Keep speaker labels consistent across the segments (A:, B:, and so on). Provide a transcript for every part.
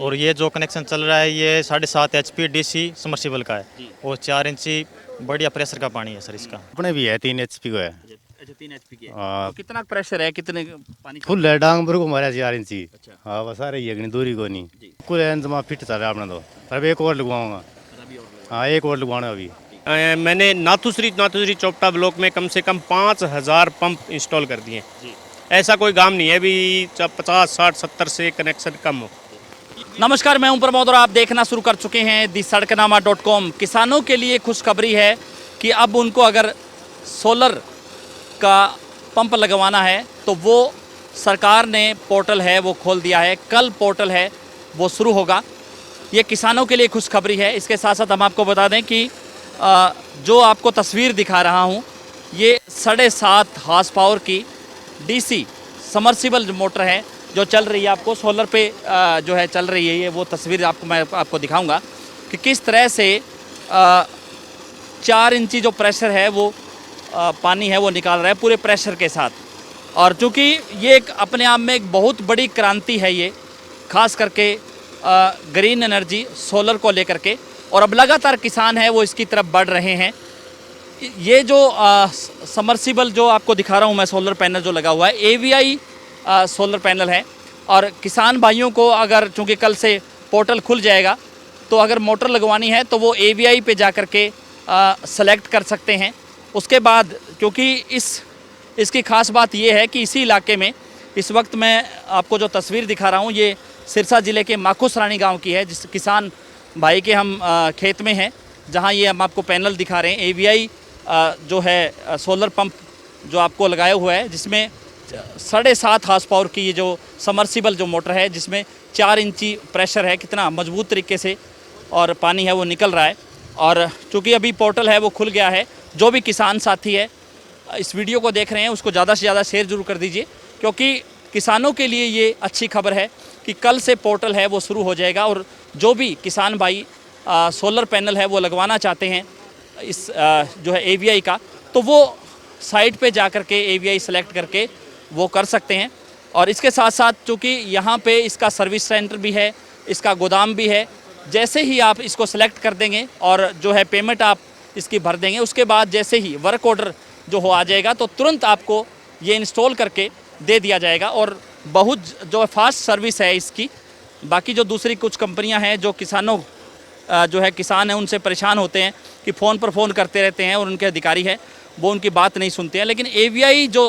A: और ये जो कनेक्शन चल रहा है ये 7.5 HP DC समर्सिबल का है और 4 इंची बढ़िया प्रेशर का पानी है सर इसका।
B: अपने भी है 3 HP को है।
C: अच्छा 3 HP की है।
B: हाँ।
C: तो कितना प्रेशर है, कितने पानी का?
B: फुल है डांग पर को मारा 4 इंची।
C: अच्छा।
B: हाँ बस आ रही है दूरी को नहीं
C: जी।
B: कुल जमा फिट चल रहा है अपना तो पर एक और लगवाऊंगा।
C: अभी और लोग।
B: हाँ एक और लगवाना अभी।
D: मैंने नाथुश्री चोपटा ब्लॉक में कम से कम 5000 पंप इंस्टॉल कर दिए।
C: जी।
D: ऐसा कोई काम नहीं है भी 50, 60, 70 से कनेक्शन कम हो।
C: नमस्कार, मैं हूं प्रमोद और आप देखना शुरू कर चुके हैं दी सड़कनामा.com। किसानों के लिए खुशखबरी है कि अब उनको अगर सोलर का पंप लगवाना है तो वो सरकार ने पोर्टल है वो खोल दिया है। कल पोर्टल है वो शुरू होगा। ये किसानों के लिए खुशखबरी है। इसके साथ साथ हम आपको बता दें कि जो आपको तस्वीर दिखा रहा हूँ ये 7.5 हॉर्स पावर की DC समर्सिबल मोटर है जो चल रही है। आपको सोलर पे जो है चल रही है। ये वो तस्वीर मैं आपको दिखाऊंगा कि किस तरह से 4 इंची जो प्रेशर है वो पानी है वो निकाल रहा है पूरे प्रेशर के साथ। और चूँकि ये एक अपने आप में एक बहुत बड़ी क्रांति है ये, खास करके ग्रीन एनर्जी सोलर को लेकर के, और अब लगातार किसान है वो इसकी तरफ बढ़ रहे हैं। ये जो समर्सिबल जो आपको दिखा रहा हूँ मैं सोलर पैनल जो लगा हुआ है AVI सोलर पैनल है। और किसान भाइयों को अगर चूँकि कल से पोर्टल खुल जाएगा तो अगर मोटर लगवानी है तो वो AVI पे जा कर के सेलेक्ट कर सकते हैं। उसके बाद क्योंकि इसकी ख़ास बात ये है कि इसी इलाके में इस वक्त मैं आपको जो तस्वीर दिखा रहा हूँ ये सिरसा ज़िले के माखुसरानी गांव की है, जिस किसान भाई के हम खेत में हैं, जहां ये हम आपको पैनल दिखा रहे हैं। AVI जो है सोलर पंप जो आपको लगाया हुआ है, जिसमें 7.5 हॉर्स पावर की ये जो समर्सिबल जो मोटर है जिसमें 4 इंची प्रेशर है, कितना मजबूत तरीके से और पानी है वो निकल रहा है। और चूँकि अभी पोर्टल है वो खुल गया है, जो भी किसान साथी है इस वीडियो को देख रहे हैं उसको ज़्यादा से ज़्यादा शेयर जरूर कर दीजिए, क्योंकि किसानों के लिए ये अच्छी खबर है कि कल से पोर्टल है वो शुरू हो जाएगा। और जो भी किसान भाई सोलर पैनल है वो लगवाना चाहते हैं इस जो है AVI का, तो वो साइट पे जा कर के AVI सेलेक्ट करके वो कर सकते हैं। और इसके साथ साथ चूँकि यहाँ पे इसका सर्विस सेंटर भी है, इसका गोदाम भी है। जैसे ही आप इसको सेलेक्ट कर देंगे और जो है पेमेंट आप इसकी भर देंगे, उसके बाद जैसे ही वर्क ऑर्डर जो हो आ जाएगा तो तुरंत आपको ये इंस्टॉल करके दे दिया जाएगा। और बहुत जो फास्ट सर्विस है इसकी। बाकी जो दूसरी कुछ कंपनियां हैं जो किसानों जो है किसान हैं उनसे परेशान होते हैं कि फ़ोन पर फ़ोन करते रहते हैं और उनके अधिकारी हैं वो उनकी बात नहीं सुनते हैं, लेकिन AVI जो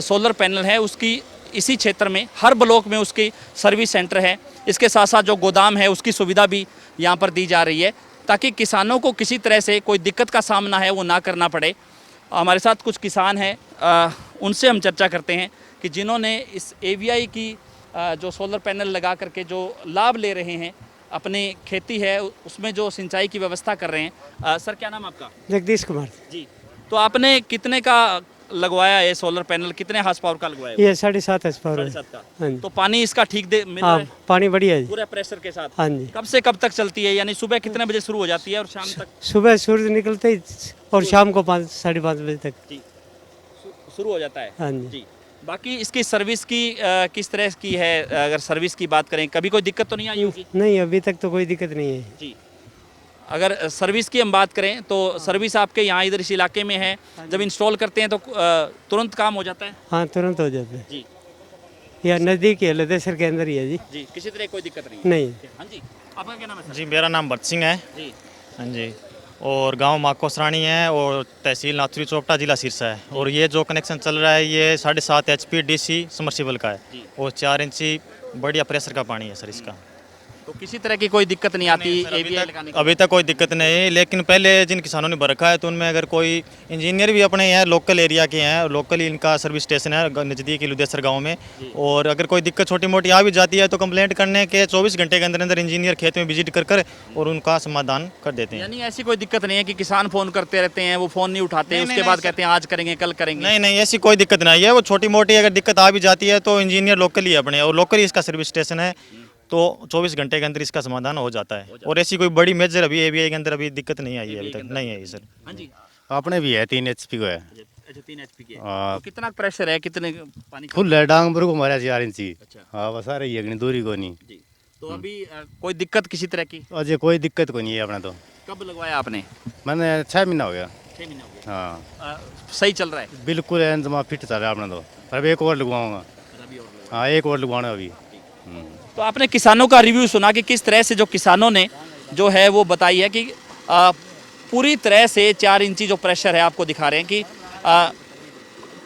C: सोलर पैनल है उसकी इसी क्षेत्र में हर ब्लॉक में उसकी सर्विस सेंटर है। इसके साथ साथ जो गोदाम है उसकी सुविधा भी यहाँ पर दी जा रही है, ताकि किसानों को किसी तरह से कोई दिक्कत का सामना है वो ना करना पड़े। हमारे साथ कुछ किसान हैं, उनसे हम चर्चा करते हैं कि जिन्होंने इस AVI की जो सोलर पैनल लगा करके जो लाभ ले रहे हैं, अपनी खेती है उसमें जो सिंचाई की व्यवस्था कर रहे हैं। सर क्या नाम आपका?
E: जगदीश कुमार
C: जी। तो आपने कितने का लगवाया ये सोलर पैनल, कितने हॉर्स पावर का लगवाया?
E: ये 7.5 हॉर्स पावर है।
C: 7.5 का।
E: हाँ जी।
C: तो पानी इसका ठीक दे मिल रहा
E: हाँ
C: है
E: पानी बढ़िया है।
C: पूरे प्रेशर के साथ?
E: हाँ जी।
C: कब से कब तक चलती है, यानी सुबह कितने बजे शुरू हो जाती है और शाम तक?
E: सुबह सूरज निकलते ही और शाम को 5-5:30 बजे तक
C: जी शुरू हो जाता है।
E: हाँ जी।
C: जी। बाकी इसकी सर्विस की किस तरह की है? अगर सर्विस की बात करें कभी कोई दिक्कत तो नहीं आई होगी?
E: नहीं अभी तक तो कोई दिक्कत नहीं है
C: जी। अगर सर्विस की हम बात करें तो सर्विस आपके यहाँ इधर इस इलाके में है, जब इंस्टॉल करते हैं तो तुरंत काम हो जाता है?
E: हाँ तुरंत हो जाता है।
C: जी
E: यह नज़दीक ही है, लदेसर के अंदर ही है जी।
C: जी। किसी तरह कोई दिक्कत नहीं?
E: नहीं।
C: हाँ जी। आपका क्या नाम है सर?
A: जी मेरा नाम भरत सिंह है।
C: जी।
A: हाँ जी। और गांव माखुसरानी है और तहसील नाथुश्री चोपटा जिला सिरसा है। और ये जो कनेक्शन चल रहा है ये 7.5 HP DC समर्सिबल का है और 4 इंची बढ़िया प्रेशर का पानी है सर इसका।
C: तो किसी तरह की कोई दिक्कत नहीं आती AVI लगाने की?
A: अभी तक कोई दिक्कत नहीं है, लेकिन पहले जिन किसानों ने भर रखा है तो उनमें अगर कोई इंजीनियर भी अपने यहाँ लोकल एरिया के हैं, लोकल ही इनका सर्विस स्टेशन है नज़दीकी लुदेसर गांव में, और अगर कोई दिक्कत छोटी मोटी आ भी जाती है तो कंप्लेंट करने के 24 घंटे के अंदर अंदर इंजीनियर खेत में विजिट कर और उनका समाधान कर देते हैं।
C: यानी ऐसी कोई दिक्कत नहीं है कि किसान फ़ोन करते रहते हैं, वो फ़ोन नहीं उठाते,
A: नहीं,
C: उसके
A: नहीं,
C: बाद
A: सर।
C: कहते हैं आज करेंगे कल करेंगे?
A: नहीं नहीं ऐसी कोई दिक्कत नहीं है। वो छोटी मोटी अगर दिक्कत आ भी जाती है तो इंजीनियर लोकल ही अपने, और लोकल ही इसका सर्विस स्टेशन है, तो 24 घंटे के अंदर इसका समाधान हो जाता है। और ऐसी कोई बड़ी मेजर अभी AVI के अंदर अभी दिक्कत नहीं आई है, अभी तक नहीं आई सर।
C: हाँ जी।
B: अपने भी है 3 HP को है।
C: अच्छा 3 HP की है।
B: हाँ।
C: तो कितना प्रेशर है, कितने पानी का?
B: फुल है डांग पर को मारा 4 इंची।
C: अच्छा।
B: हाँ बस आ रही है दूरी को नहीं
C: जी। तो अभी कोई दिक्कत किसी तरह की?
B: अजय कोई दिक्कत कोई नहीं है अपना तो।
C: कब लगवाया आपने?
B: मैंने 6 महीना हो गया।
C: 6 महीने हो गए।
B: हाँ
C: सही चल रहा है?
B: बिल्कुल जमा फिट चल रहा है अपना तो। पर एक और लगवाऊंगा। हाँ एक और लगवाना है अभी।
C: तो आपने किसानों का रिव्यू सुना कि किस तरह से जो किसानों ने जो है वो बताई है कि पूरी तरह से 4 इंची जो प्रेशर है आपको दिखा रहे हैं कि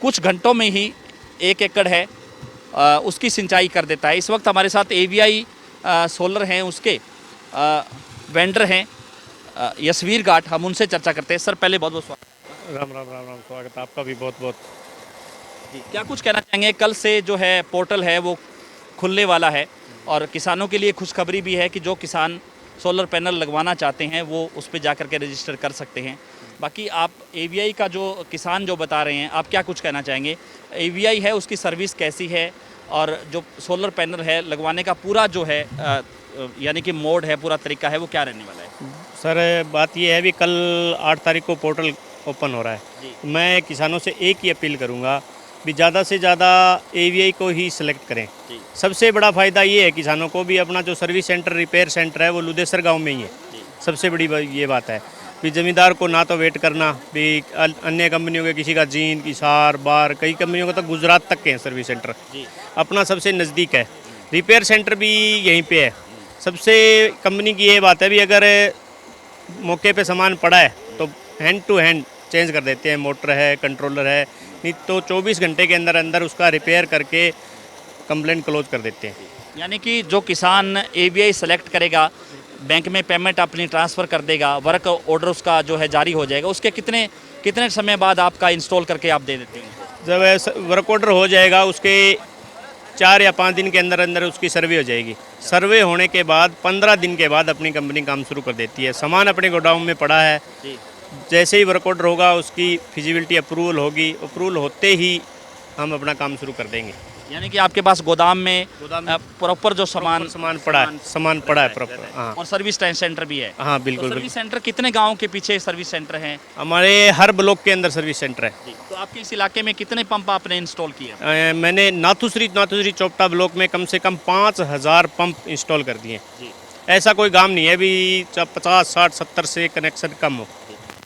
C: कुछ घंटों में ही 1 एकड़ है उसकी सिंचाई कर देता है। इस वक्त हमारे साथ एवीआई सोलर हैं, उसके वेंडर हैं यशवीर घाट, हम उनसे चर्चा करते हैं। सर पहले बहुत बहुत स्वागत।
D: राम राम राम राम, स्वागत आपका भी बहुत बहुत।
C: जी, क्या कुछ कहना चाहेंगे? कल से जो है पोर्टल है वो खुलने वाला है और किसानों के लिए खुशखबरी भी है कि जो किसान सोलर पैनल लगवाना चाहते हैं वो उस पर जा कर के रजिस्टर कर सकते हैं। बाकी आप एवीआई का जो किसान जो बता रहे हैं, आप क्या कुछ कहना चाहेंगे? एवीआई है उसकी सर्विस कैसी है और जो सोलर पैनल है लगवाने का पूरा जो है यानी कि मोड है, पूरा तरीका है, वो क्या रहने वाला है?
D: सर बात ये है भी कल 8 तारीख को पोर्टल ओपन हो रहा है। मैं किसानों से एक ही अपील करूंगा भी ज़्यादा से ज़्यादा एवीआई को ही सिलेक्ट करें। सबसे बड़ा फ़ायदा ये है किसानों को भी, अपना जो सर्विस सेंटर रिपेयर सेंटर है वो लुदेसर गांव में ही है। सबसे बड़ी ये बात है भी ज़मींदार को ना तो वेट करना भी अन्य कंपनियों के, किसी का जींद, किसार, बार, कई कंपनियों का तो गुजरात तक के हैं सर्विस सेंटर, अपना सबसे नज़दीक है। रिपेयर सेंटर भी यहीं पे है। सबसे कंपनी की ये बात है भी अगर मौके पे सामान पड़ा है तो हैंड टू हैंड चेंज कर देते हैं। मोटर है, कंट्रोलर है, नहीं तो 24 घंटे के अंदर अंदर उसका रिपेयर करके कंप्लेंट क्लोज कर देते हैं।
C: यानी कि जो किसान एवीआई सेलेक्ट करेगा, बैंक में पेमेंट अपनी ट्रांसफ़र कर देगा, वर्क ऑर्डर उसका जो है जारी हो जाएगा, उसके कितने समय बाद आपका इंस्टॉल करके आप दे देते हैं?
D: जब वर्क ऑर्डर हो जाएगा उसके 4 या 5 दिन के अंदर अंदर उसकी सर्वे हो जाएगी। सर्वे होने के बाद 15 दिन के बाद अपनी कंपनी काम शुरू कर देती है। सामान अपने गोडाउन में पड़ा है, जैसे ही वर्क ऑर्डर होगा उसकी फिजिबिलिटी अप्रूवल होगी, अप्रूवल होते ही हम अपना काम शुरू कर देंगे।
C: यानी कि आपके पास गोदाम में प्रॉपर जो सामान
D: पड़ा है प्रॉपर। हाँ,
C: और सर्विस सेंटर भी है?
D: हाँ बिल्कुल।
C: सर्विस सेंटर कितने गाँव के पीछे सर्विस सेंटर हैं?
D: हमारे हर ब्लॉक के अंदर सर्विस सेंटर है।
C: तो आपके इस इलाके में कितने पंप आपने इंस्टॉल किए?
D: मैंने नाथुश्री चोपटा ब्लॉक में कम से कम 5000 पंप इंस्टॉल कर दिए। ऐसा कोई गांव नहीं है भी 50, 60, 70 से कनेक्शन कम हो।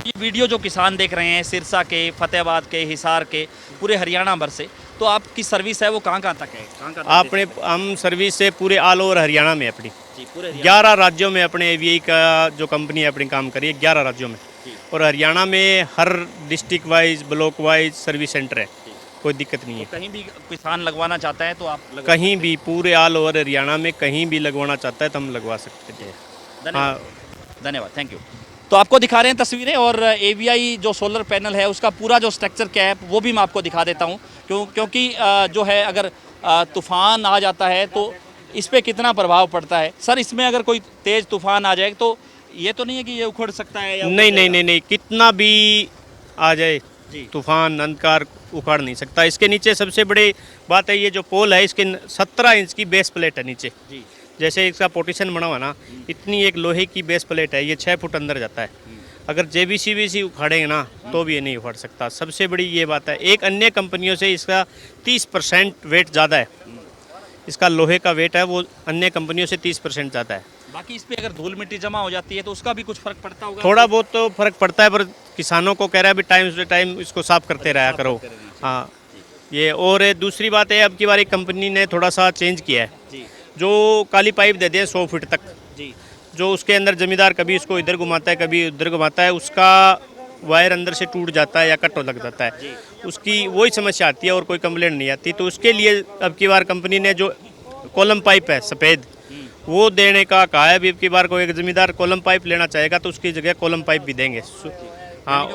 C: ये वीडियो जो किसान देख रहे हैं सिरसा के, फतेहाबाद के, हिसार के, पूरे हरियाणा भर से, तो आपकी सर्विस है वो कहाँ तक है?
D: आपने हम सर्विस से पूरे ऑल ओवर हरियाणा में अपनी
C: पूरे
D: 11 राज्यों में अपने एवीआई का जो कंपनी है अपनी काम करी है 11 राज्यों में, और हरियाणा में हर district wise, block wise service centre है। कोई दिक्कत नहीं है।
C: तो कहीं भी किसान लगवाना चाहता है तो आप
D: कहीं भी पूरे ऑल ओवर हरियाणा में कहीं भी लगवाना चाहता है तो हम लगवा सकते हैं। हाँ
C: धन्यवाद, थैंक यू। तो आपको दिखा रहे हैं तस्वीरें, और एवीआई जो सोलर पैनल है उसका पूरा जो स्ट्रक्चर क्या है वो भी मैं आपको दिखा देता हूँ। क्योंकि जो है अगर तूफ़ान आ जाता है तो इस पर कितना प्रभाव पड़ता है। सर इसमें अगर कोई तेज़ तूफ़ान आ जाए तो ये तो नहीं है कि ये उखड़ सकता है या
D: नहीं, कितना भी आ जाए तूफान, अंधकार उखाड़ नहीं सकता। इसके नीचे सबसे बड़ी बात है, ये जो पोल है इसके 17 इंच की बेस प्लेट है नीचे। जैसे इसका पोर्टिशन बना हुआ ना, इतनी एक लोहे की बेस प्लेट है, ये 6 फुट अंदर जाता है। अगर जेबीसी उखाड़ेंगे ना तो भी ये नहीं उखाड़ सकता। सबसे बड़ी ये बात है। एक अन्य कंपनियों से इसका 30% वेट ज़्यादा है। इसका लोहे का वेट है वो अन्य कंपनियों से 30% ज़्यादा है।
C: बाकी इस पे अगर धूल मिट्टी जमा हो जाती है तो उसका भी कुछ फर्क पड़ता होगा?
D: थोड़ा बहुत तो फर्क पड़ता है, पर किसानों को कह रहा है भी टाइम टू टाइम इसको साफ करते रहा करो। हाँ ये, और दूसरी बात है अब की बार कंपनी ने थोड़ा सा चेंज किया है। जो काली पाइप देते हैं 100 फीट तक, जो उसके अंदर जमींदार कभी इसको इधर घुमाता है कभी उधर घुमाता है, उसका वायर अंदर से टूट जाता है या कट लग जाता है, उसकी वही समस्या आती है और कोई कंप्लेंट नहीं आती। तो उसके लिए अब की बार कंपनी ने जो कॉलम पाइप है सफ़ेद वो देने का कहा है। अभी अब की बार कोई एक जमींदार कॉलम पाइप लेना चाहेगा तो उसकी जगह कॉलम पाइप भी देंगे। हाँ,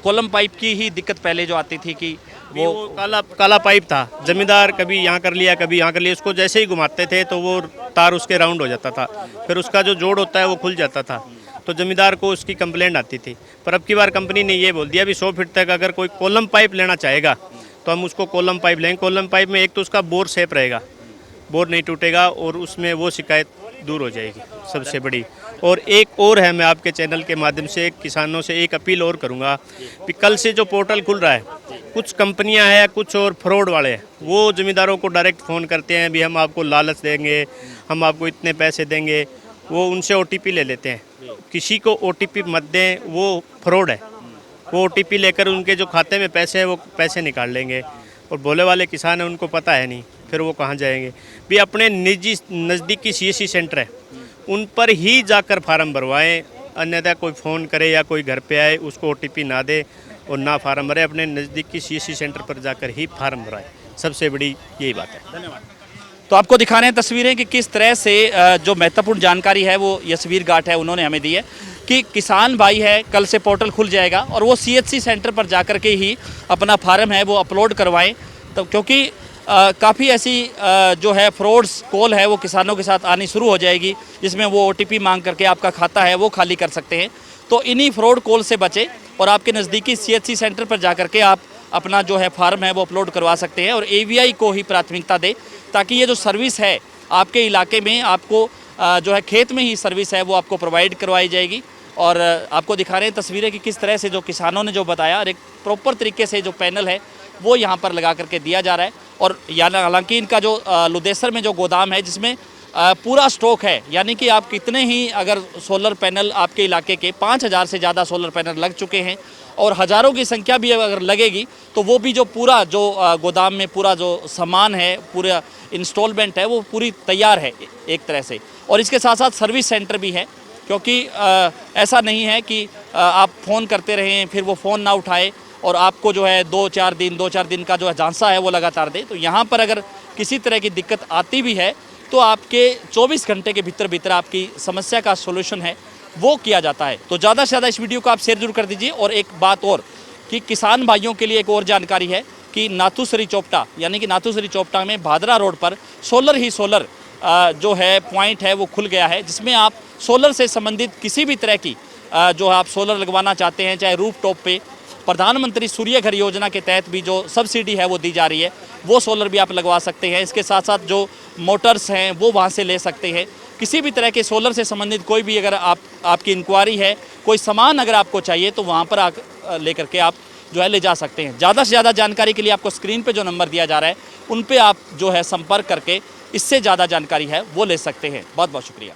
C: कॉलम पाइप की ही दिक्कत पहले जो आती थी कि
D: वो काला पाइप था, जमींदार कभी यहाँ कर लिया कभी यहाँ कर लिया, उसको जैसे ही घुमाते थे तो वो तार उसके राउंड हो जाता था, फिर उसका जो जोड़ होता है वो खुल जाता था, तो जमींदार को उसकी कंप्लेंट आती थी। पर अब की बार कंपनी ने ये बोल दिया भी 100 फीट तक अगर कोई कॉलम पाइप लेना चाहेगा तो हम उसको कॉलम पाइप लेंगे। कॉलम पाइप में एक तो उसका बोर सेफ रहेगा, बोर नहीं टूटेगा और उसमें वो शिकायत दूर हो जाएगी सबसे बड़ी। और एक और है, मैं आपके चैनल के माध्यम से किसानों से एक अपील और करूंगा कि कल से जो पोर्टल खुल रहा है, कुछ कंपनियां हैं, कुछ और फ्रॉड वाले हैं, वो ज़मींदारों को डायरेक्ट फ़ोन करते हैं भी हम आपको लालच देंगे, हम आपको इतने पैसे देंगे, वो उनसे OTP ले लेते हैं। किसी को OTP मत दें, वो फ्रॉड है। वो OTP लेकर उनके जो खाते में पैसे हैं वो पैसे निकाल लेंगे, और भोले वाले किसान हैं उनको पता है नहीं, फिर वो कहाँ जाएंगे। भी अपने निजी नज़दीकी CSC सेंटर है उन पर ही जाकर फार्म भरवाएं, अन्यथा कोई फ़ोन करे या कोई घर पे आए उसको OTP ना दे और ना फार्म भरे। अपने नज़दीकी CSC सेंटर पर जाकर ही फार्म भराएं, सबसे बड़ी यही बात है।
C: धन्यवाद। तो आपको दिखा रहे हैं तस्वीरें कि किस तरह से जो महत्वपूर्ण जानकारी है वो यशवीर गाट है उन्होंने हमें दी है कि किसान भाई है, कल से पोर्टल खुल जाएगा और वो CHC सेंटर पर जाकर के ही अपना फार्म है वो अपलोड करवाएं। तो क्योंकि काफ़ी ऐसी जो है फ्रॉड्स कॉल है वो किसानों के साथ आनी शुरू हो जाएगी, जिसमें वो OTP मांग करके आपका खाता है वो खाली कर सकते हैं। तो इन्हीं फ्रॉड कॉल से बचें और आपके नज़दीकी CHC सेंटर पर जाकर के आप अपना जो है फार्म है वो अपलोड करवा सकते हैं और AVI को ही प्राथमिकता दें, ताकि ये जो सर्विस है आपके इलाके में आपको जो है खेत में ही सर्विस है वो आपको प्रोवाइड करवाई जाएगी। और आपको दिखा रहे हैं तस्वीरें कि किस तरह से जो किसानों ने जो बताया और एक प्रॉपर तरीके से जो पैनल है वो यहाँ पर लगा करके दिया जा रहा है। और हालांकि इनका जो लुदेसर में जो गोदाम है जिसमें पूरा स्टॉक है, यानी कि आप कितने ही अगर सोलर पैनल आपके इलाके के 5000 से ज़्यादा सोलर पैनल लग चुके हैं और हज़ारों की संख्या भी अगर लगेगी तो वो भी जो पूरा जो गोदाम में पूरा जो सामान है, पूरा इंस्टॉलमेंट है वो पूरी तैयार है एक तरह से। और इसके साथ साथ सर्विस सेंटर भी है, क्योंकि ऐसा नहीं है कि आप फ़ोन करते रहें फिर वो फ़ोन ना उठाए और आपको जो है 2-4 दिन का जो झांसा है वो लगातार दे। तो यहाँ पर अगर किसी तरह की दिक्कत आती भी है तो आपके 24 घंटे के भीतर आपकी समस्या का सोल्यूशन है वो किया जाता है। तो ज़्यादा से ज़्यादा इस वीडियो को आप शेयर जरूर कर दीजिए। और एक बात और कि किसान भाइयों के लिए एक और जानकारी है कि नाथूसरी चोपटा, यानी कि नाथूसरी चोपटा में भादरा रोड पर सोलर जो है पॉइंट है वो खुल गया है, जिसमें आप सोलर से संबंधित किसी भी तरह की जो आप सोलर लगवाना चाहते हैं, चाहे रूफ टॉप पे प्रधानमंत्री सूर्य घर योजना के तहत भी जो सब्सिडी है वो दी जा रही है, वो सोलर भी आप लगवा सकते हैं। इसके साथ साथ जो मोटर्स हैं वो वहाँ से ले सकते हैं। किसी भी तरह के सोलर से संबंधित कोई भी अगर आपकी इंक्वायरी है, कोई सामान अगर आपको चाहिए तो वहाँ पर लेकर के आप जो है ले जा सकते हैं। ज़्यादा से ज़्यादा जानकारी के लिए आपको स्क्रीन पे जो नंबर दिया जा रहा है उन पे आप जो है संपर्क करके इससे ज़्यादा जानकारी है वो ले सकते हैं। बहुत बहुत शुक्रिया।